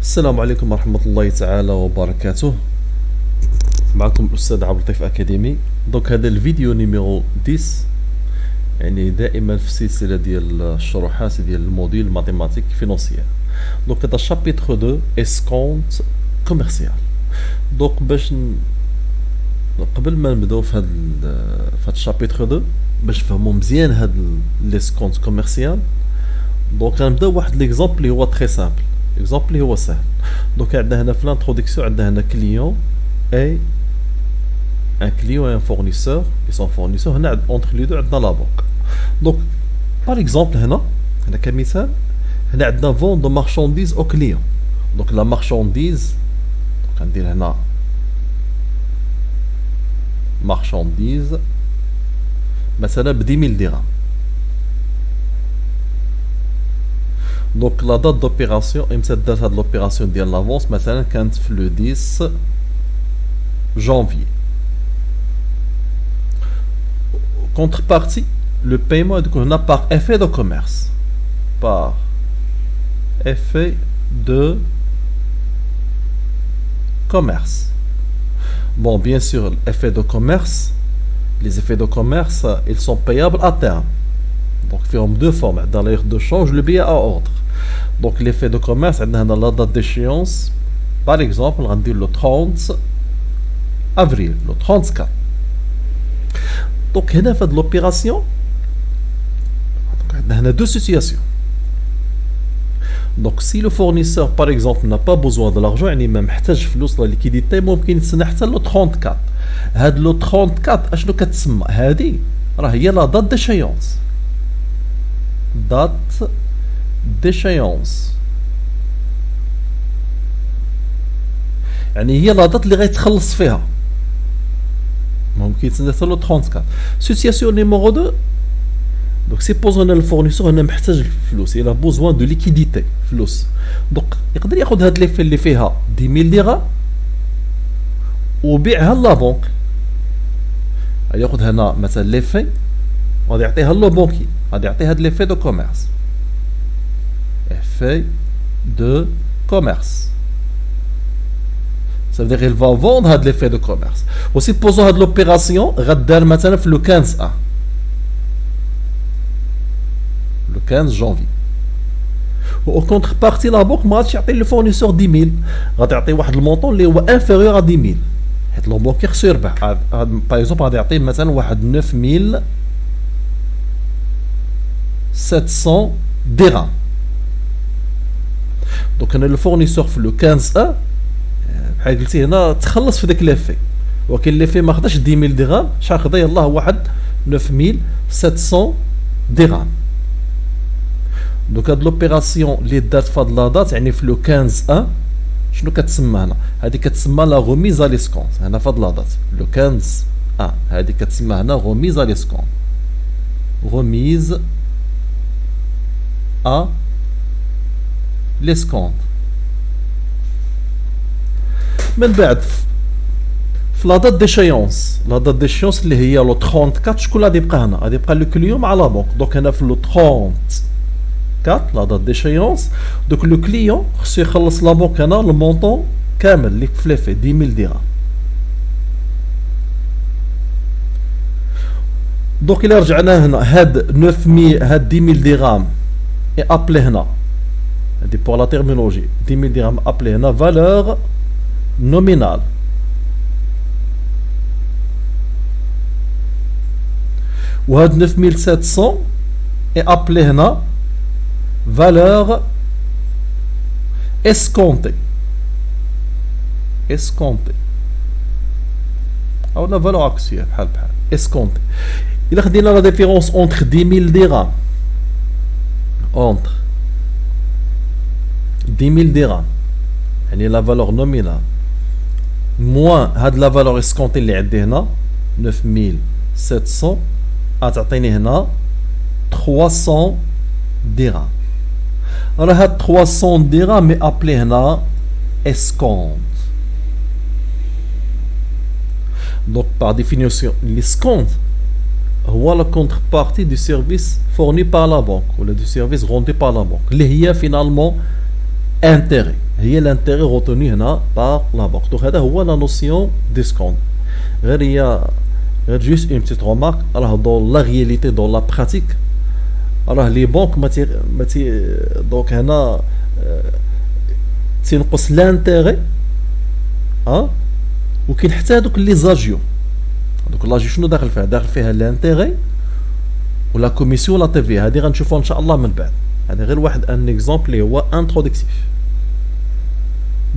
السلام عليكم ورحمة الله تعالى وبركاته. معكم الأستاذ عبد اللطيف أكاديمي. دونك هذا الفيديو نيميرو 10، يعني دائما في السلسلة ديال الشروحات ديال الموديل ماتيماتيك فينونسيير. دونك هذا شابيتر 2 اسكونت كوميرسيال. دونك باش قبل ما نبداو في هاد الشابيتر 2 باش نفهمو مزيان هاد ليسكونت كوميرسيال، دونك غنبداو واحد ليكزامبل اللي هو تري سامبل. اكزامبل اللي هو سهل. دونك عندنا هنا في الانتروداكسيون عندنا هنا كليون اي ان كليون اي ان فورنيسور اي سون فورنيسور. هنا اونتر لي دو عندنا لا بنك. دونك بار اكزامبل هنا كمثال هنا عندنا فون دو مارشانديز او كليون. دونك لا مارشانديز دونك غندير هنا مارشانديز مثلا ب 10000 درهم. دونك لا دات دوبيراسيون امتى دات هاد لوبيراسيون ديال لافونس مثلا كانت في لو 10 جانفي. كونتر بارتي لو بايمون يكون هنا بار افي دو كوميرس، بار افي دو كوميرس. Bon, bien sûr, l'effet de commerce, les effets de commerce, ils sont payables à terme. Donc, ils ont deux formes. Dans l'air de change, le billet à ordre. Donc, l'effet de commerce, on a la date d'échéance. Par exemple, on dit le 30 avril, le 34. Donc, on a fait de l'opération. On a deux situations. Donc, si le fournisseur, par exemple, n'a pas besoin de l'argent, il n'a même pas de liquidité, ممكن يستنى حتى le 34. هاد le 34 اشنو كتسمى؟ هادي راه هي لا دات ديشيونس. دات ديشيونس يعني هي لا دات اللي غيتخلص فيها. ممكن يتسنى حتى le 34. سيتياسيون نيميرو 2. دونك سيبوزون ان الفورنيسور هنا محتاج الفلوس، الى بوزوان دو ليكيديتي فلوس. دونك يقدر ياخذ هاد ليفي اللي فيها 10000 درهم وبيعها لا بنك. ياخذ هنا مثلا ليفي وغادي يعطيها لو بونكي، غادي يعطيه هاد ليفي دو كوميرس، افي دو كوميرس. Ça veut dire il va vendre هاد ليفي دو كوميرس. وسيبوزون هاد لوبيراسيون غدار مثلا في لو 15 le 15 janvier. Au contrepartie, la banque m'a acheté le fournisseur 10 000. غادي يعطي واحد المونطون اللي هو inférieur à 10 000. حيت لا بنك خصو يربح. باغ اكزومبل غادي يعطي مثلا واحد 9700 درهم. دونك انا لو فورنيسور في لو 15 بحال قلتي هنا تخلص في داك ليفي، ولكن ليفي ما خداش 10000 درهم، شحال خدا؟ يلاه واحد 9700 درهم. دونك هاد لوبيراسيون اللي دات في هاد لا دات يعني في لو 15 شنو كتسمى هنا؟ هادي كتسمى لا غوميز ا ليسكونت. هنا في هاد لا دات لو 15 هادي كتسمى هنا غوميز ا ليسكونت. غوميز ا ليسكونت. من بعد في لا دات ديشيونس، لا دات ديشيونس اللي هي لو 34 شكون غادي يبقى هنا؟ غادي يبقى لو كليون مع لا بنك. دونك هنا في لو 34 لا دات ديشيونس. دوك لو كليون خصو يخلص لا بنك هنا المونطون كامل اللي في ليفي 10000 درهم. دونك الى رجعنا هنا هاد 9000 هاد 10000 درهم اي ابلي هنا هادي بور لا تيرمينولوجي 10000 درهم ابلي هنا فالور نومينال. وهاد 9700 اي ابلي هنا valeur escomptée. escomptée او لا valeur actuelle بحال escomptée. إلا خدينا لا ديفيرونس entre 10000 درهم entre 10000 درهم يعني لا valeur nominale موان هاد لا valeur escomptée اللي عندي هنا 9700 غتعطيني هنا 300 درهم. راه هاد 300 درهم مي ابلي هنا اسكونت. دونك باغ ديفينيسيون ليسكونت هو لا كونتربارتي دو سيرفيس فورني بار لا بنك ولا دو سيرفيس روندي بار لا بنك اللي هي فينالمون انتيري. هي l'intérêt retenu هنا par la banque. Donc هذا هو la notion d'escompte. غير juste une petite remarque, alors dans la réalité, dans la pratique, alors les banques donc هنا تنقص l'intérêt وكاين حتى هذوك لي زاجيو. دوك لاجيو شنو داخل فيها؟ داخل فيها l'intérêt ولا كوميسيون ولا تي في. هذه غنشوفوها ان شاء الله من بعد. هذا غير واحد ان اكزامبل اللي هو انتروداكتيف.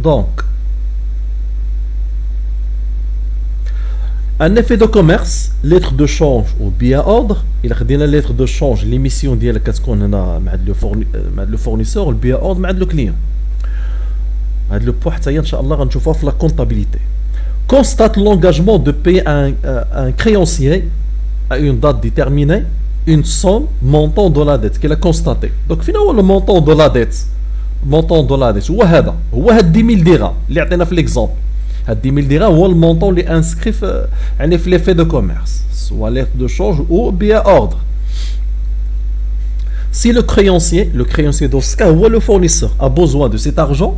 دونك un effet de commerce, lettre de change ou bien ordre. إلا خدينا lettre de change l'émission ديالها كتكون هنا مع لو فورنيسور والبيع اوردر مع لو كليون. هاد لو بو حتى هي ان شاء الله غنشوفوها في لا كونطابيليتي. Constate l'engagement de payer un créancier à une date déterminée une somme montant de la dette qu'il a constaté. Donc finalement le montant de la dette هو هذا 10 000 درهم اللي عطينا في l'exemple. هاد 10 000 درهم هو المونطون اللي انسكري في يعني في ليفي دو كوميرس سوا lettre de change ou bien ordre. Si le créancier dans ce cas هو le fournisseur a besoin de cet argent,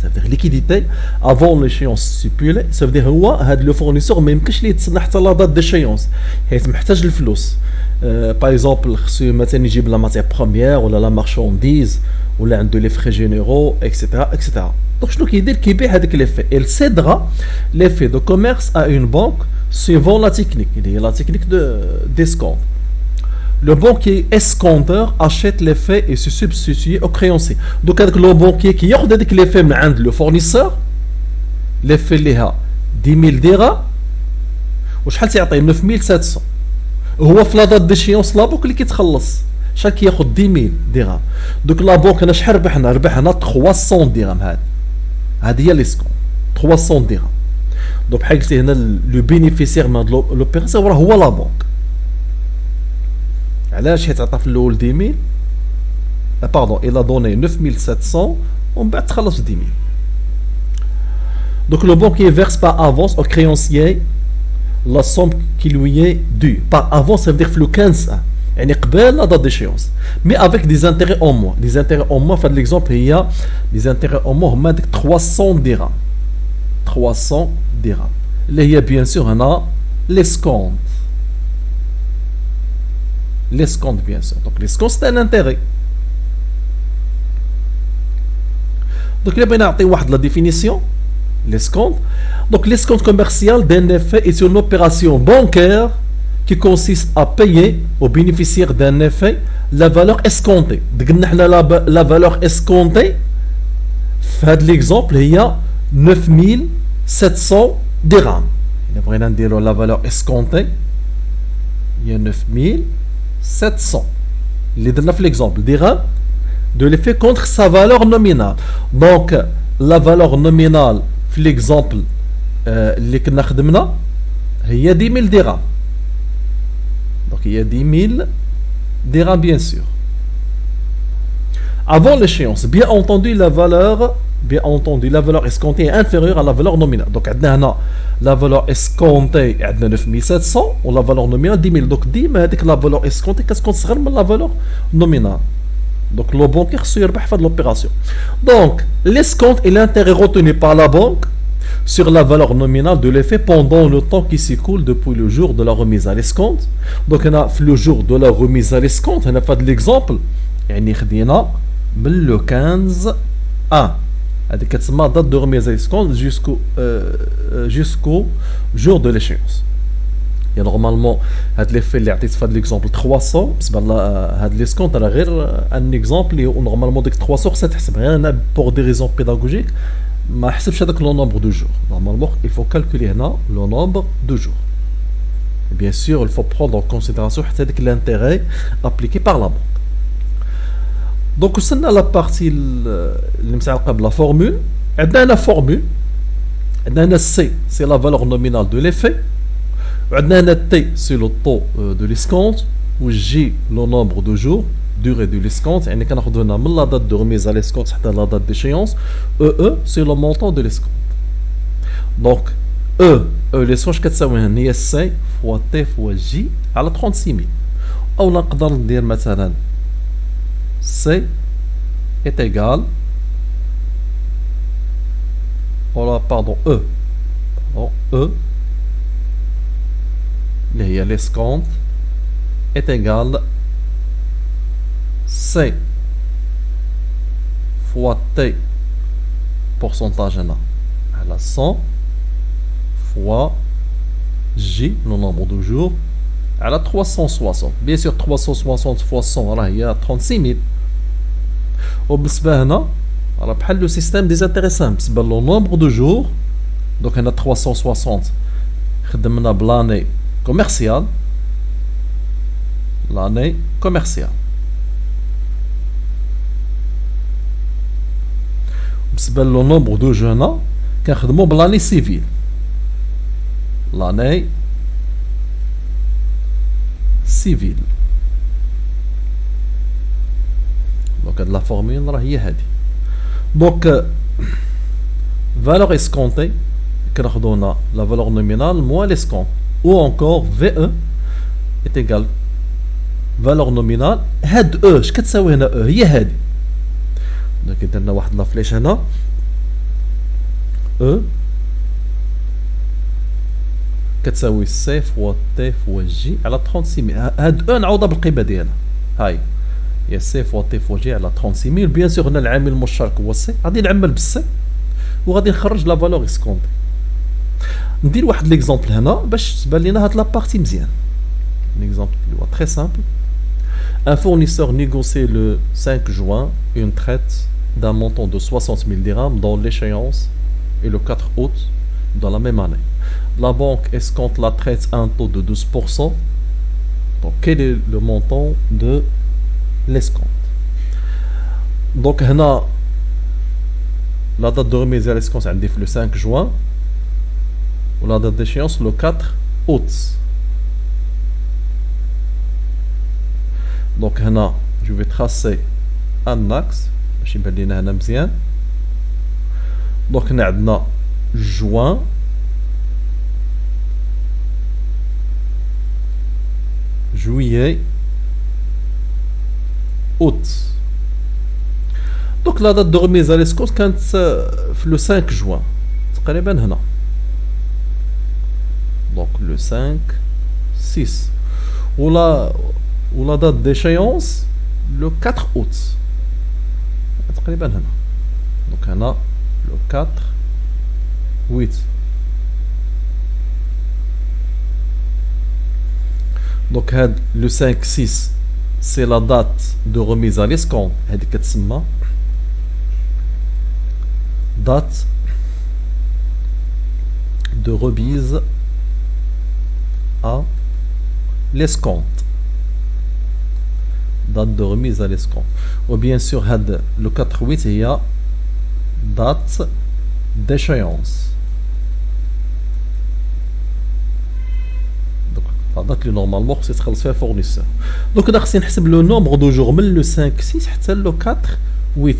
ça veut dire liquidité avant l'échéance stipulée, ça veut dire هو هاد لو فورنيسور ما يمكنش ليه يتسنى حتى لا دات ديشيونس حيت محتاج الفلوس. باغ اكزومبل خصو مثلا يجيب لا ماتيير بروميير ولا لا مارشانديز ولا عنده لي فري جينيرو اكسيتيرا اكسيتيرا. دونك شنو كيدير؟ كيبيع هذاك ليفي. il cédera l'effet de commerce à une banque suivant la technique اللي هي la technique de d'escompte. Le banquier escompteur achète l'effet et se substitue au créancier. Donc هذاك لو بانكيي كياخذ هذاك ليفي من عند لو فورنيسور ليفي اللي ها 10000 درهم وشحال تيعطيه 9700. هو في لا دات ديشيونس لا بوك اللي كيتخلص شحال كياخذ 10000 درهم. دوك لا بونك هنا شحال ربحنا 300 درهم. هذه هي ليسكون 300 درهم. دونك بحال قلتي هنا لو بينيفيسير من لوبيراسيون هو لا بونك. علاش؟ حيت عطى في الاول 10000 باردون il a donné 9700 ومن بعد تخلص 10000. Donc le banquier verse par avance au créancier la somme qui lui est due. Par avance, ça veut dire le 15 يعني قبل la date d'échéance. Mais avec des intérêts en moins. Des intérêts en moins, par exemple, il y a des intérêts en moins هما ديك 300 درهم. 300 درهم. اللي هي bien sûr هنا l'escompte. L'escompte bien sûr. Donc l'escompte c'est un intérêt. Donc là, on a une définition. L'escompte. Donc l'escompte commercial d'un effet est une opération bancaire qui consiste à payer aux bénéficiaires d'un effet la valeur escomptée. Donc la valeur escomptée, fait l'exemple, il y a 9700 dirhams. On va dire la valeur escomptée, il y a 9700. Il est dans l'exemple, dirhams de l'effet contre sa valeur nominale. Donc la valeur nominale في l'exemple اللي كنا خدمنا هي 10000 درهم. Donc il y a 10000 dirhams bien sûr. Avant l'échéance, bien entendu la valeur escomptée est inférieure à la valeur nominale. Donc عندنا هنا la valeur escomptée عندنا 9700 و la valeur nominale 10000. Donc ديما هذيك la valeur escomptée كتكون صغر من la valeur nominale. Donc le banquier خصو يربح في هذه l'opération. Donc l'escompte est l'intérêt retenu par la banque sur la valeur nominale de l'effet pendant le temps qui s'écoule depuis le jour de la remise à l'escompte. Donc on a le jour de la remise à l'escompte, on a fait de l'exemple يعني خدينا من le 15 هذيك كتسمى date de remise à l'escompte jusqu'au jour de l'échéance. Il y a normalement l'effet اللي عطيت في هذا l'exemple 300 بالنسبه لهذا l'escompte راه غير ان exemple اللي normalement ديك 300 خصها تحسب غير انا pour des raisons pédagogiques ما حسبش هذاك لو nombre de jours. Normalement il faut calculer هنا le nombre de jours. Et bien sûr il faut prendre en considération حتى ديك l'intérêt appliqué par la banque. Donc وصلنا la partie اللي متعلقه بلا formule. عندنا هنا formule. عندنا هنا C c'est la valeur nominale de l'effet. وعندنا هنا T c'est le taux de l'escompte و J le nombre de jours durée de l'escompte يعني كناخذ هنا من la date de remise à l'escompte حتى la date d'échéance. E c'est le montant de l'escompte. Donc l'escompte كتساوي هنا هي C fois T fois J على 36000. او نقدر ندير مثلا C est égal Voilà, pardon, E. Pardon, E. L'escompte est égal C fois T pourcentage N à la 100 fois J, le nombre de jours, à la 360. Bien sûr, 360 fois 100, il y a 36 000. وبالنسبة هنا راه بحال لو سيستيم ديزانتيريسان بالنسبة لو nombre de jours. Donc هنا 360 خدمنا بلاني كوميرسيال. l'année commerciale. بالنسبة لو nombre de jours هنا كنخدمو بلاني سيفيل. l'année civile. Donc la formule راهي هادي. Donc valeur escomptée كناخدو la valeur nominale moins l'escompte, ou encore VE est égal valeur nominale هاد E اش كتساوي هنا E هي هادي. دونك درنا واحد لا فليش هنا E كتساوي سي فوا تي فوا جي على 36000. هاد او نعوضها بالقيمه ديالها هاي هي سي فوا تي فوا جي على 36000. بيان سور هنا العامل المشترك هو سي، غادي نعمل بالسي وغادي نخرج لا فالور اسكونتي. ندير واحد ليكزامبل هنا باش تبان لينا هاد لا بارتي مزيان. ليكزامبل اللي هو تري سامبل. Un fournisseur négocie le 5 juin une traite d'un montant de 60 000 dirhams dont l'échéance est le 4 août dans la même année. La banque escompte la traite à un taux de 12%. Donc, quel est le montant de l'escompte? Donc, هنا la date de remise à l'escompte عندي le 5 juin ou la date d'échéance le 4 août. Donc, هنا je vais tracer un axe باش يبان لينا هنا مزيان. Donc, هنا عندنا juin, juillet, août. Donc la date de remise à l'escompte كانت le 5 juin تقريبا هنا. Donc le 5 6 ou la date d'échéance le 4 août تقريبا هنا. Donc هنا le 4 8. Donc le 5-6 c'est la date de remise à l'escompte. هذه كتسمى date de remise à l'escompte. Date de remise à l'escompte. Ou bien sûr le 4-8 il y a date d'échéance. La date اللي نورمالمون خصك تخلص فيها الفورنيسور. دونك هنا خصني نحسب لو نومبر دو جور من لو 5 6 حتى لو 4 8.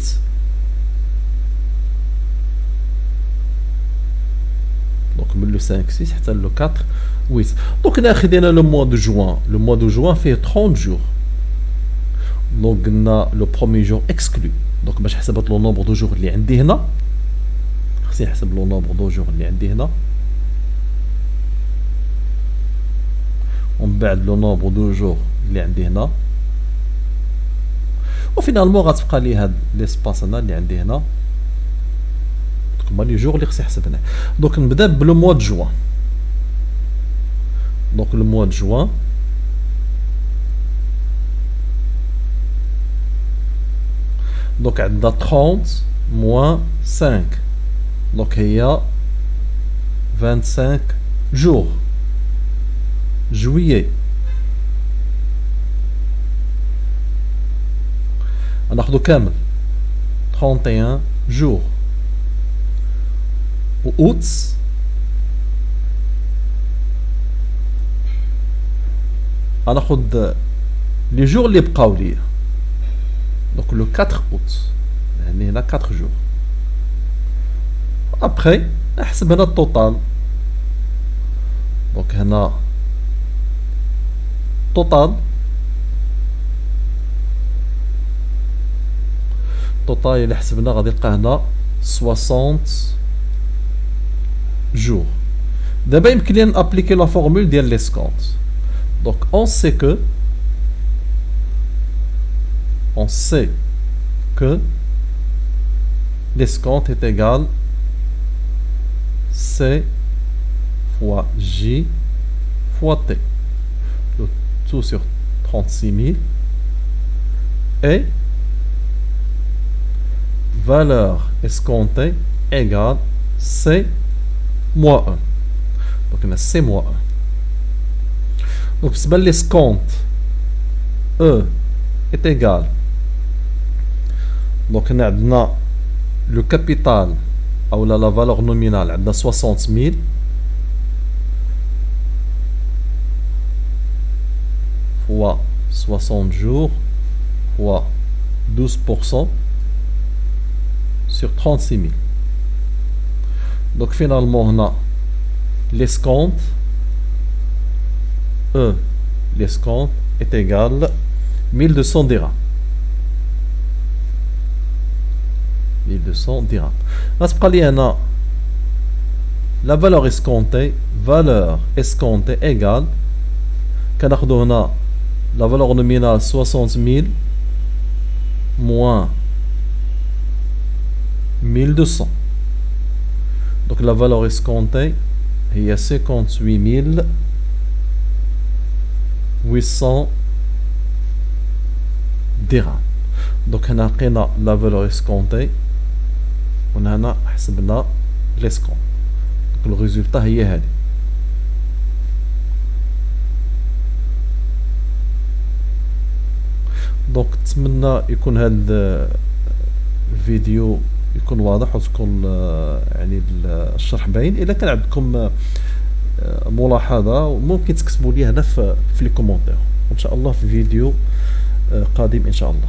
دونك من لو 5 6 حتى لو 4 8. دونك هنا خدينا لو موا دو جوان. لو موا دو جوان فيه 30 جور. دونك قلنا لو بروميي جور اكسكلو. دونك باش حسبت لو نومبر دو جور اللي عندي هنا خصني نحسب لو نومبر دو جور اللي عندي هنا ومن بعد لو نومبر دو جور اللي عندي هنا وفينالمون غتبقى لي هاد ليسباس هنا اللي عندي هنا. هما لي جور اللي خصني نحسب هنا. دونك نبدا بلو موا دو جوان. دونك لو موا دو جوان دونك عندنا 30 موان 5 دونك هي 25 جور. juillet ناخدو كامل 31 jours. و août غناخد لي جور اللي بقاو ليا. دونك لو 4 août يعني هنا 4 jours. ابخي نحسب هنا التوتال. دونك هنا توتال اللي حسبنا غادي نلقى هنا 60 jours. D'abord, il faut appliquer la formule de l'escompte. Donc, on sait que l'escompte est égal C fois J fois T. Le tout sur 36 000 et valeur escomptée égale C moins 1. Donc on a C moins 1. Donc c'est l'escompte E est égal. Donc on a le capital ou la valeur nominale de 60 000 fois 60 jours fois 12% sur 36 000. Donc finalement on a l'escompte l'escompte est égal 1200 dirhams. 1200 dirhams. Là, la valeur escomptée égale la valeur nominale 60 000 moins 1200. Donc la valeur escomptée est 58 800 dirhams. Donc on a la valeur escomptée. On a حسبنا l'escompte. Donc le résultat هي هذه. دونك نتمنى يكون هذا الفيديو يكون واضح وتكون يعني الشرح باين. الا كان عندكم ملاحظه ممكن تكتبوا لي هنا في لي كومونتير، وان شاء الله في فيديو قادم ان شاء الله.